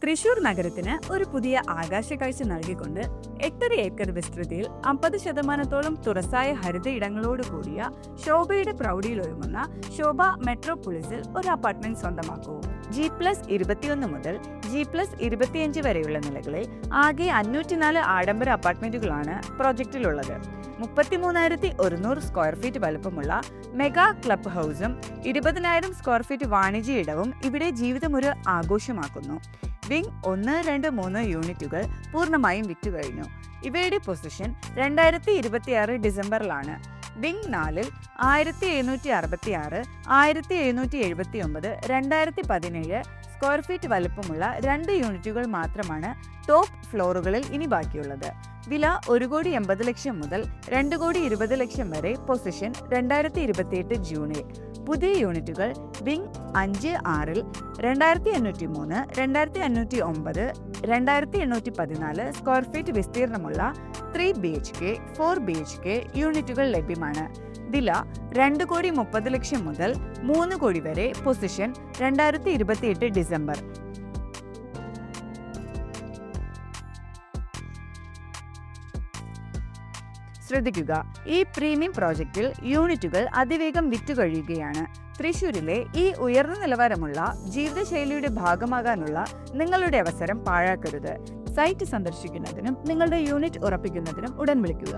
തൃശൂർ നഗരത്തിന് ഒരു പുതിയ ആകാശക്കാഴ്ച നൽകിക്കൊണ്ട് 8.5 ഏക്കർ വിസ്തൃതിയിൽ 50% തുറസായ ഹരിത ഇടങ്ങളോട് കൂടിയ ശോഭയുടെ പ്രൗഢിയിലൊരുങ്ങുന്ന ശോഭ മെട്രോപോളിസിൽ ഒരു അപ്പാർട്ട്മെന്റ് സ്വന്തമാക്കൂ. G+21 മുതൽ G+25 വരെയുള്ള നിലകളിൽ ആകെ 504 ആഡംബര അപ്പാർട്ട്മെന്റുകളാണ് പ്രോജക്റ്റിലുള്ളത്. 33,100 സ്ക്വയർ ഫീറ്റ് വലുപ്പമുള്ള മെഗാ ക്ലബ് ഹൗസും 20,000 സ്ക്വയർ ഫീറ്റ് വാണിജ്യ ഇടവും ഇവിടെ ജീവിതം ഒരു ആഘോഷമാക്കുന്നു. വിംഗ് 1, 2, 3 യൂണിറ്റുകൾ പൂർണ്ണമായും വിറ്റുകഴിഞ്ഞു. ഇവയുടെ പൊസിഷൻ 2026 ഡിസംബറിലാണ്. വിംഗ് 4-ൽ 1766, 1779, 2017 സ്ക്വയർ ഫീറ്റ് വലുപ്പമുള്ള 2 യൂണിറ്റുകൾ മാത്രമാണ് ടോപ്പ് ഫ്ലോറുകളിൽ ഇനി ബാക്കിയുള്ളത്. വില 1,80,00,000 മുതൽ 2,20,00,000 വരെ. പൊസിഷൻ 2028 ജൂണിൽ. പുതിയ യൂണിറ്റുകൾ wing 5-6-ൽ 2,503, 2,509, 2,814 square feet വിസ്തീർണമുള്ള 3 BHK, 4 BHK യൂണിറ്റുകൾ ലഭ്യമാണ്. വില 2,30,00,000 മുതൽ 3 കോടി വരെ. Position 2028 December. ശ്രദ്ധിക്കുക, ഈ പ്രീമിയം പ്രോജക്റ്റിൽ യൂണിറ്റുകൾ അതിവേഗം വിറ്റുകഴിയുകയാണ്. തൃശൂരിലെ ഈ ഉയർന്ന നിലവാരമുള്ള ജീവിതശൈലിയുടെ ഭാഗമാകാനുള്ള നിങ്ങളുടെ അവസരം പാഴാക്കരുത്. സൈറ്റ് സന്ദർശിക്കുന്നതിനും നിങ്ങളുടെ യൂണിറ്റ് ഉറപ്പിക്കുന്നതിനും ഉടൻ വിളിക്കുക.